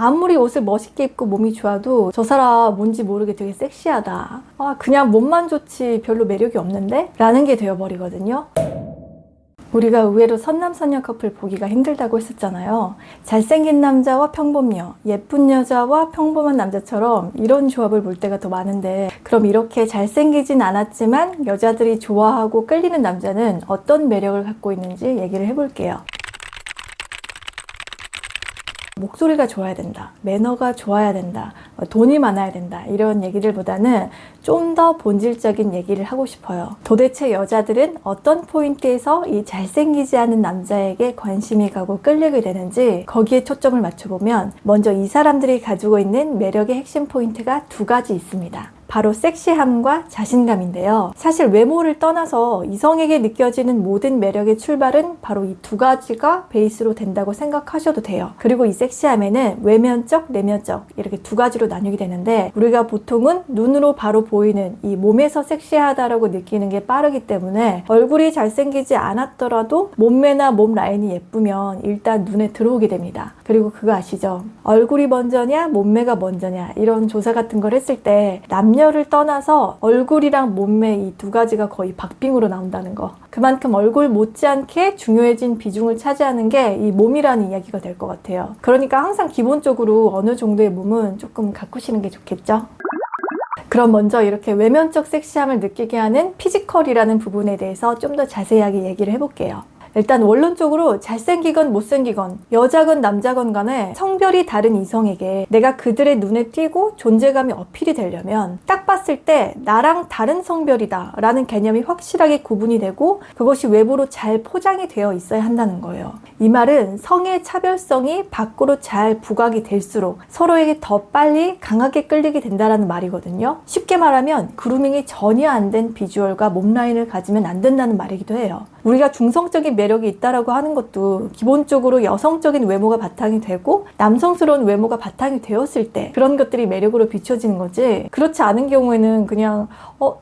아무리 옷을 멋있게 입고 몸이 좋아도 저 사람 뭔지 모르게 되게 섹시하다. 그냥 몸만 좋지 별로 매력이 없는데? 라는 게 되어버리거든요. 우리가 의외로 선남선녀 커플 보기가 힘들다고 했었잖아요. 잘생긴 남자와 평범녀, 예쁜 여자와 평범한 남자처럼 이런 조합을 볼 때가 더 많은데, 그럼 이렇게 잘생기진 않았지만 여자들이 좋아하고 끌리는 남자는 어떤 매력을 갖고 있는지 얘기를 해볼게요. 목소리가 좋아야 된다, 매너가 좋아야 된다, 돈이 많아야 된다, 이런 얘기들보다는 좀 더 본질적인 얘기를 하고 싶어요. 도대체 여자들은 어떤 포인트에서 이 잘생기지 않은 남자에게 관심이 가고 끌리게 되는지 거기에 초점을 맞춰보면 먼저 이 사람들이 가지고 있는 매력의 핵심 포인트가 두 가지 있습니다. 바로 섹시함과 자신감인데요. 사실 외모를 떠나서 이성에게 느껴지는 모든 매력의 출발은 바로 이 두 가지가 베이스로 된다고 생각하셔도 돼요. 그리고 이 섹시함에는 외면적, 내면적 이렇게 두 가지로 나뉘게 되는데, 우리가 보통은 눈으로 바로 보이는 이 몸에서 섹시하다라고 느끼는 게 빠르기 때문에 얼굴이 잘생기지 않았더라도 몸매나 몸 라인이 예쁘면 일단 눈에 들어오게 됩니다. 그리고 그거 아시죠? 얼굴이 먼저냐 몸매가 먼저냐 이런 조사 같은 걸 했을 때 남녀를 떠나서 얼굴이랑 몸매 이 두 가지가 거의 박빙으로 나온다는 거. 그만큼 얼굴 못지않게 중요해진 비중을 차지하는 게 이 몸이라는 이야기가 될 것 같아요. 그러니까 항상 기본적으로 어느 정도의 몸은 조금 가꾸시는 게 좋겠죠? 그럼 먼저 이렇게 외면적 섹시함을 느끼게 하는 피지컬이라는 부분에 대해서 좀 더 자세하게 얘기를 해볼게요. 일단 원론적으로 잘생기건 못생기건 여자건 남자건 간에 성별이 다른 이성에게 내가 그들의 눈에 띄고 존재감이 어필이 되려면 딱 봤을 때 나랑 다른 성별이다 라는 개념이 확실하게 구분이 되고 그것이 외부로 잘 포장이 되어 있어야 한다는 거예요. 이 말은 성의 차별성이 밖으로 잘 부각이 될수록 서로에게 더 빨리 강하게 끌리게 된다는 말이거든요. 쉽게 말하면 그루밍이 전혀 안 된 비주얼과 몸 라인을 가지면 안 된다는 말이기도 해요. 우리가 중성적인 매력이 있다라고 하는 것도 기본적으로 여성적인 외모가 바탕이 되고 남성스러운 외모가 바탕이 되었을 때 그런 것들이 매력으로 비춰지는 거지, 그렇지 않은 경우에는 그냥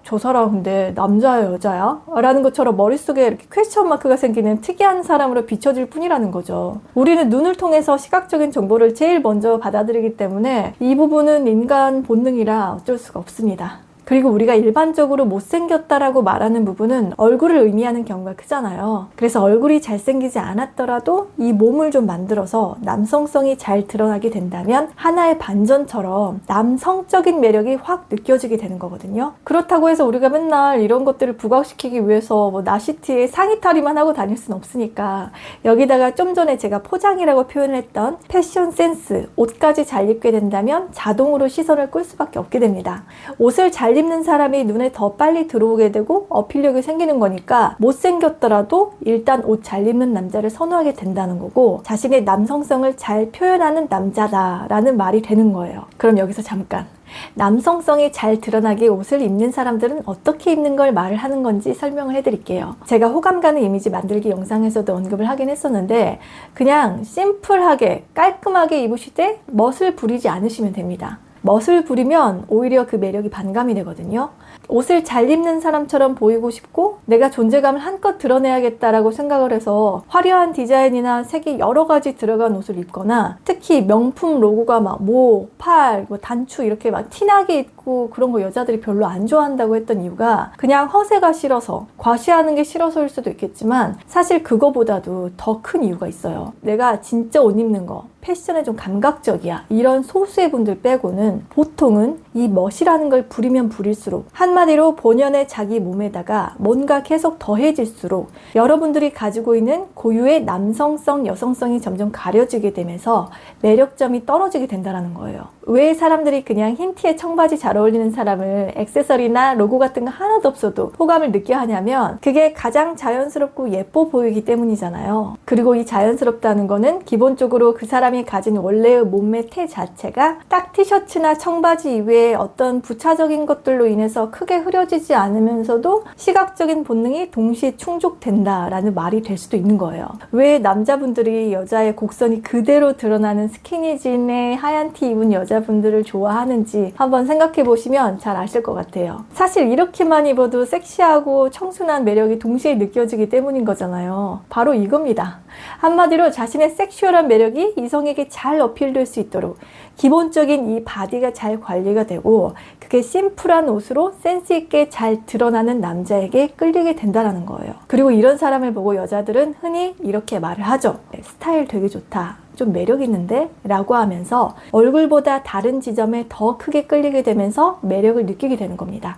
저 사람 근데 남자야 여자야? 라는 것처럼 머릿속에 이렇게 퀘스천 마크가 생기는 특이한 사람으로 비춰질 뿐이라는 거죠. 우리는 눈을 통해서 시각적인 정보를 제일 먼저 받아들이기 때문에 이 부분은 인간 본능이라 어쩔 수가 없습니다. 그리고 우리가 일반적으로 못생겼다라고 말하는 부분은 얼굴을 의미하는 경우가 크잖아요. 그래서 얼굴이 잘생기지 않았더라도 이 몸을 좀 만들어서 남성성이 잘 드러나게 된다면 하나의 반전처럼 남성적인 매력이 확 느껴지게 되는 거거든요. 그렇다고 해서 우리가 맨날 이런 것들을 부각시키기 위해서 나시티에 상의탈의만 하고 다닐 수는 없으니까 여기다가 좀 전에 제가 포장이라고 표현을 했던 패션 센스, 옷까지 잘 입게 된다면 자동으로 시선을 끌 수밖에 없게 됩니다. 옷을 잘 입는 사람이 눈에 더 빨리 들어오게 되고 어필력이 생기는 거니까 못생겼더라도 일단 옷 잘 입는 남자를 선호하게 된다는 거고 자신의 남성성을 잘 표현하는 남자다라는 말이 되는 거예요. 그럼 여기서 잠깐 남성성이 잘 드러나게 옷을 입는 사람들은 어떻게 입는 걸 말을 하는 건지 설명을 해드릴게요. 제가 호감 가는 이미지 만들기 영상에서도 언급을 하긴 했었는데 그냥 심플하게 깔끔하게 입으시되 멋을 부리지 않으시면 됩니다. 멋을 부리면 오히려 그 매력이 반감이 되거든요. 옷을 잘 입는 사람처럼 보이고 싶고 내가 존재감을 한껏 드러내야겠다라고 생각을 해서 화려한 디자인이나 색이 여러 가지 들어간 옷을 입거나 특히 명품 로고가 막 목, 팔, 단추 이렇게 막 티나게 입고 그런 거 여자들이 별로 안 좋아한다고 했던 이유가 그냥 허세가 싫어서, 과시하는 게 싫어서일 수도 있겠지만 사실 그거보다도 더 큰 이유가 있어요. 내가 진짜 옷 입는 거, 패션에 좀 감각적이야, 이런 소수의 분들 빼고는 보통은 이 멋이라는 걸 부리면 부릴수록, 한마디로 본연의 자기 몸에다가 뭔가 계속 더해질수록 여러분들이 가지고 있는 고유의 남성성, 여성성이 점점 가려지게 되면서 매력점이 떨어지게 된다는 거예요. 왜 사람들이 그냥 흰 티에 청바지 잘 어울리는 사람을 액세서리나 로고 같은 거 하나도 없어도 호감을 느껴 하냐면 그게 가장 자연스럽고 예뻐 보이기 때문이잖아요. 그리고 이 자연스럽다는 거는 기본적으로 그 사람이 가진 원래의 몸매 태 자체가 딱 티셔츠나 청바지 이외에 어떤 부차적인 것들로 인해서 크게 크게 흐려지지 않으면서도 시각적인 본능이 동시에 충족된다라는 말이 될 수도 있는 거예요. 왜 남자분들이 여자의 곡선이 그대로 드러나는 스키니진의 하얀 티 입은 여자분들을 좋아하는지 한번 생각해 보시면 잘 아실 것 같아요. 사실 이렇게만 입어도 섹시하고 청순한 매력이 동시에 느껴지기 때문인 거잖아요. 바로 이겁니다. 한마디로 자신의 섹슈얼한 매력이 이성에게 잘 어필될 수 있도록 기본적인 이 바디가 잘 관리가 되고 그게 심플한 옷으로 센스 있게 잘 드러나는 남자에게 끌리게 된다는 거예요. 그리고 이런 사람을 보고 여자들은 흔히 이렇게 말을 하죠. 스타일 되게 좋다. 좀 매력 있는데? 라고 하면서 얼굴보다 다른 지점에 더 크게 끌리게 되면서 매력을 느끼게 되는 겁니다.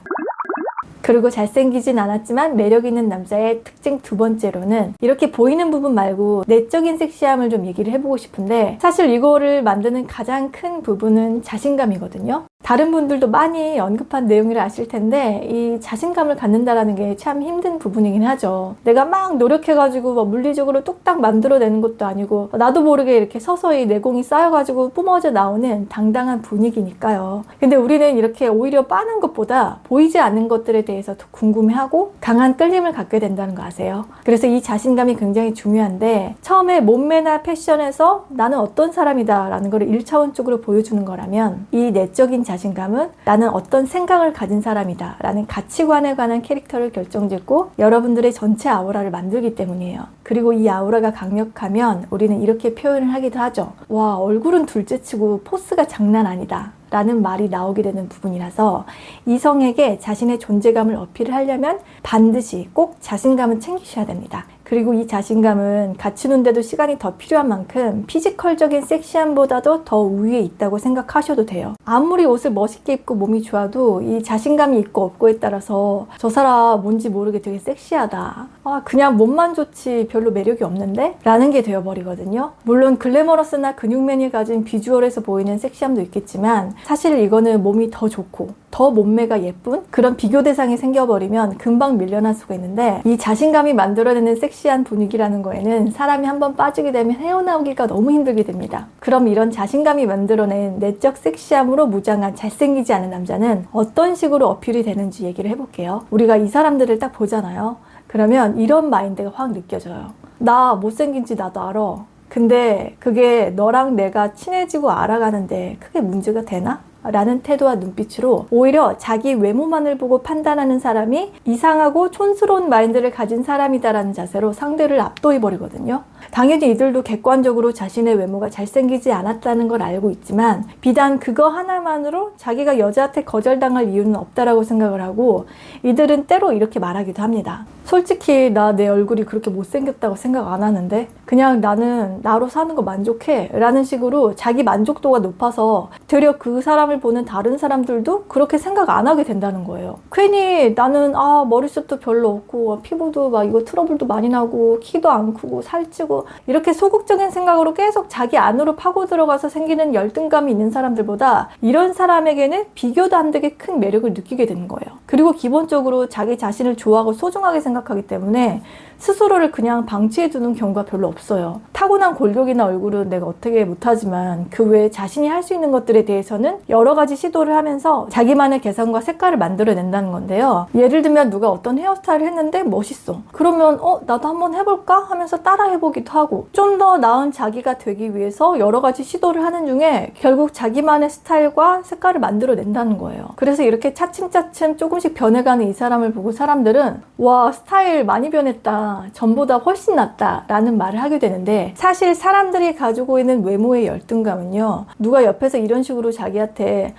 그리고 잘생기진 않았지만 매력 있는 남자의 특징 두 번째로는 이렇게 보이는 부분 말고 내적인 섹시함을 좀 얘기를 해보고 싶은데 사실 이거를 만드는 가장 큰 부분은 자신감이거든요. 다른 분들도 많이 언급한 내용이라 아실 텐데 이 자신감을 갖는다라는 게 참 힘든 부분이긴 하죠. 내가 막 노력해가지고 뭐 물리적으로 뚝딱 만들어내는 것도 아니고 나도 모르게 이렇게 서서히 내공이 쌓여가지고 뿜어져 나오는 당당한 분위기니까요. 근데 우리는 이렇게 오히려 빠는 것보다 보이지 않는 것들에 대해서 더 궁금해하고 강한 끌림을 갖게 된다는 거 아세요? 그래서 이 자신감이 굉장히 중요한데 처음에 몸매나 패션에서 나는 어떤 사람이다 라는 걸 1차원적으로 보여주는 거라면 이 내적인 자신감은 나는 어떤 생각을 가진 사람이다 라는 가치관에 관한 캐릭터를 결정짓고 여러분들의 전체 아우라를 만들기 때문이에요. 그리고 이 아우라가 강력하면 우리는 이렇게 표현을 하기도 하죠. 와, 얼굴은 둘째치고 포스가 장난 아니다 라는 말이 나오게 되는 부분이라서 이성에게 자신의 존재감을 어필을 하려면 반드시 꼭 자신감은 챙기셔야 됩니다. 그리고 이 자신감은 갖추는데도 시간이 더 필요한 만큼 피지컬적인 섹시함보다도 더 우위에 있다고 생각하셔도 돼요. 아무리 옷을 멋있게 입고 몸이 좋아도 이 자신감이 있고 없고에 따라서 저 사람 뭔지 모르게 되게 섹시하다. 그냥 몸만 좋지 별로 매력이 없는데? 라는 게 되어버리거든요. 물론 글래머러스나 근육맨이 가진 비주얼에서 보이는 섹시함도 있겠지만 사실 이거는 몸이 더 좋고 더 몸매가 예쁜 그런 비교 대상이 생겨버리면 금방 밀려날 수가 있는데 이 자신감이 만들어내는 섹시한 분위기라는 거에는 사람이 한번 빠지게 되면 헤어나오기가 너무 힘들게 됩니다. 그럼 이런 자신감이 만들어낸 내적 섹시함으로 무장한 잘생기지 않은 남자는 어떤 식으로 어필이 되는지 얘기를 해볼게요. 우리가 이 사람들을 딱 보잖아요. 그러면 이런 마인드가 확 느껴져요. 나 못생긴지 나도 알아. 근데 그게 너랑 내가 친해지고 알아가는데 크게 문제가 되나? 라는 태도와 눈빛으로 오히려 자기 외모만을 보고 판단하는 사람이 이상하고 촌스러운 마인드를 가진 사람이다라는 자세로 상대를 압도해버리거든요. 당연히 이들도 객관적으로 자신의 외모가 잘생기지 않았다는 걸 알고 있지만 비단 그거 하나만으로 자기가 여자한테 거절당할 이유는 없다라고 생각을 하고 이들은 때로 이렇게 말하기도 합니다. 솔직히 나 내 얼굴이 그렇게 못생겼다고 생각 안 하는데 그냥 나는 나로 사는 거 만족해 라는 식으로 자기 만족도가 높아서 되려 그 사람을 보는 다른 사람들도 그렇게 생각 안 하게 된다는 거예요. 괜히 나는 머리숱도 별로 없고 피부도 막 이거 트러블도 많이 나고 키도 안 크고 살찌고 이렇게 소극적인 생각으로 계속 자기 안으로 파고 들어가서 생기는 열등감이 있는 사람들보다 이런 사람에게는 비교도 안 되게 큰 매력을 느끼게 되는 거예요. 그리고 기본적으로 자기 자신을 좋아하고 소중하게 생각하기 때문에 스스로를 그냥 방치해두는 경우가 별로 없어요. 타고난 골격이나 얼굴은 내가 어떻게 못하지만 그 외에 자신이 할 수 있는 것들에 대해서는 여러 가지 시도를 하면서 자기만의 개성과 색깔을 만들어낸다는 건데요. 예를 들면 누가 어떤 헤어스타일을 했는데 멋있어. 그러면 나도 한번 해볼까? 하면서 따라 해보기도 하고 좀 더 나은 자기가 되기 위해서 여러 가지 시도를 하는 중에 결국 자기만의 스타일과 색깔을 만들어낸다는 거예요. 그래서 이렇게 차츰차츰 조금씩 변해가는 이 사람을 보고 사람들은 와, 스타일 많이 변했다. 전보다 훨씬 낫다 라는 말을 하게 되는데 사실 사람들이 가지고 있는 외모의 열등감은요, 누가 옆에서 이런 식으로 자기한테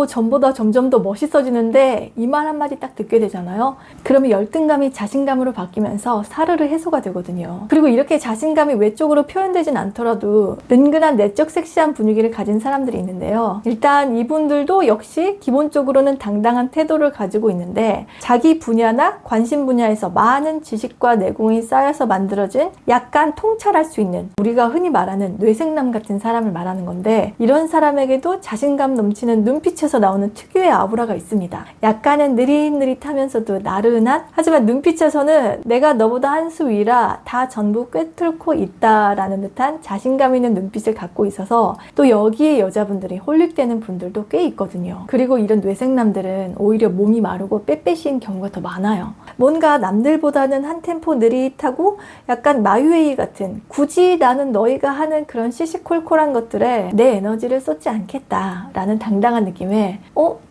전보다 점점 더 멋있어지는데 이 말 한마디 딱 듣게 되잖아요. 그러면 열등감이 자신감으로 바뀌면서 사르르 해소가 되거든요. 그리고 이렇게 자신감이 외적으로 표현되진 않더라도 은근한 내적 섹시한 분위기를 가진 사람들이 있는데요. 일단 이분들도 역시 기본적으로는 당당한 태도를 가지고 있는데 자기 분야나 관심 분야에서 많은 지식과 내공 내공이 쌓여서 만들어진 약간 통찰할 수 있는, 우리가 흔히 말하는 뇌생남 같은 사람을 말하는 건데, 이런 사람에게도 자신감 넘치는 눈빛에서 나오는 특유의 아우라가 있습니다. 약간은 느릿느릿하면서도 나른한, 하지만 눈빛에서는 내가 너보다 한 수 위라 다 전부 꿰뚫고 있다라는 듯한 자신감 있는 눈빛을 갖고 있어서 또 여기에 여자분들이 홀릭되는 분들도 꽤 있거든요. 그리고 이런 뇌생남들은 오히려 몸이 마르고 빼빼시인 경우가 더 많아요. 뭔가 남들보다는 한 템포 느릿하고 약간 마유웨이 같은, 굳이 나는 너희가 하는 그런 시시콜콜한 것들에 내 에너지를 쏟지 않겠다라는 당당한 느낌에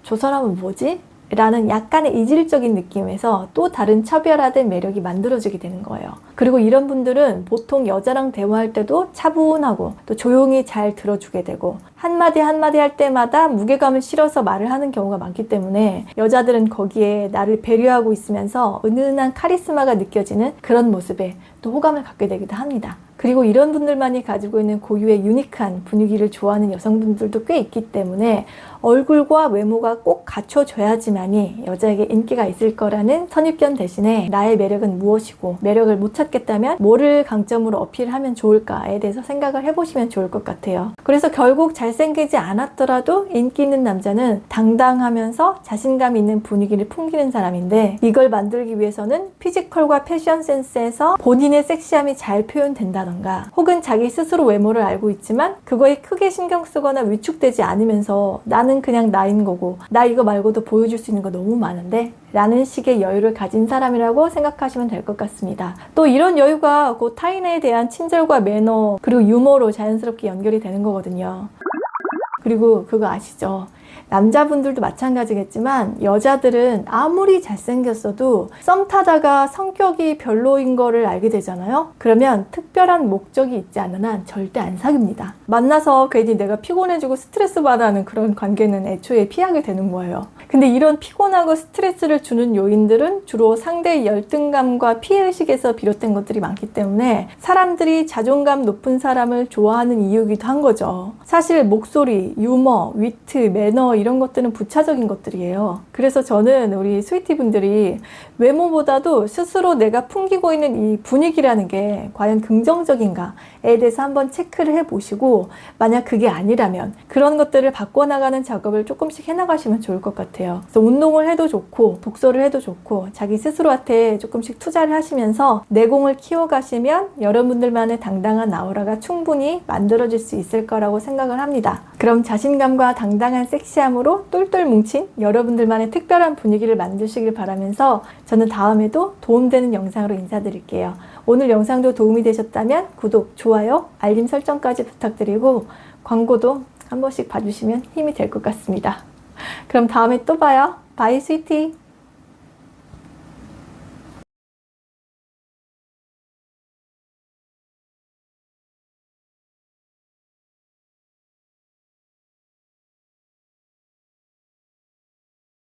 저 사람은 뭐지? 라는 약간의 이질적인 느낌에서 또 다른 차별화된 매력이 만들어지게 되는 거예요. 그리고 이런 분들은 보통 여자랑 대화할 때도 차분하고 또 조용히 잘 들어주게 되고, 한마디 한마디 할 때마다 무게감을 실어서 말을 하는 경우가 많기 때문에 여자들은 거기에 나를 배려하고 있으면서 은은한 카리스마가 느껴지는 그런 모습에 또 호감을 갖게 되기도 합니다. 그리고 이런 분들만이 가지고 있는 고유의 유니크한 분위기를 좋아하는 여성분들도 꽤 있기 때문에 얼굴과 외모가 꼭 갖춰져야지만이 여자에게 인기가 있을 거라는 선입견 대신에 나의 매력은 무엇이고 매력을 못 찾겠다면 뭐를 강점으로 어필하면 좋을까에 대해서 생각을 해보시면 좋을 것 같아요. 그래서 결국 잘생기지 않았더라도 인기 있는 남자는 당당하면서 자신감 있는 분위기를 풍기는 사람인데, 이걸 만들기 위해서는 피지컬과 패션 센스에서 본인의 섹시함이 잘 표현된다던가, 혹은 자기 스스로 외모를 알고 있지만 그거에 크게 신경 쓰거나 위축되지 않으면서 나는 그냥 나인 거고 나 이거 말고도 보여줄 수 있는 거 너무 많은데 라는 식의 여유를 가진 사람이라고 생각하시면 될 것 같습니다. 또 이런 여유가 곧 타인에 대한 친절과 매너 그리고 유머로 자연스럽게 연결이 되는 거거든요. 그리고 그거 아시죠? 남자분들도 마찬가지겠지만 여자들은 아무리 잘생겼어도 썸 타다가 성격이 별로인 거를 알게 되잖아요. 그러면 특별한 목적이 있지 않은 한 절대 안 사귀입니다. 만나서 괜히 내가 피곤해지고 스트레스 받아 하는 그런 관계는 애초에 피하게 되는 거예요. 근데 이런 피곤하고 스트레스를 주는 요인들은 주로 상대의 열등감과 피해의식에서 비롯된 것들이 많기 때문에 사람들이 자존감 높은 사람을 좋아하는 이유이기도 한 거죠. 사실 목소리, 유머, 위트, 매너 이런 것들은 부차적인 것들이에요. 그래서 저는 우리 스위티 분들이 외모보다도 스스로 내가 풍기고 있는 이 분위기라는 게 과연 긍정적인가에 대해서 한번 체크를 해보시고, 만약 그게 아니라면 그런 것들을 바꿔나가는 작업을 조금씩 해나가시면 좋을 것 같아요. 그래서 운동을 해도 좋고 독서를 해도 좋고 자기 스스로한테 조금씩 투자를 하시면서 내공을 키워가시면 여러분들만의 당당한 아우라가 충분히 만들어질 수 있을 거라고 생각을 합니다. 그럼 자신감과 당당한 섹시함으로 똘똘 뭉친 여러분들만의 특별한 분위기를 만드시길 바라면서 저는 다음에도 도움되는 영상으로 인사드릴게요. 오늘 영상도 도움이 되셨다면 구독, 좋아요, 알림 설정까지 부탁드리고 광고도 한 번씩 봐주시면 힘이 될 것 같습니다. 그럼 다음에 또 봐요. 바이 스위티.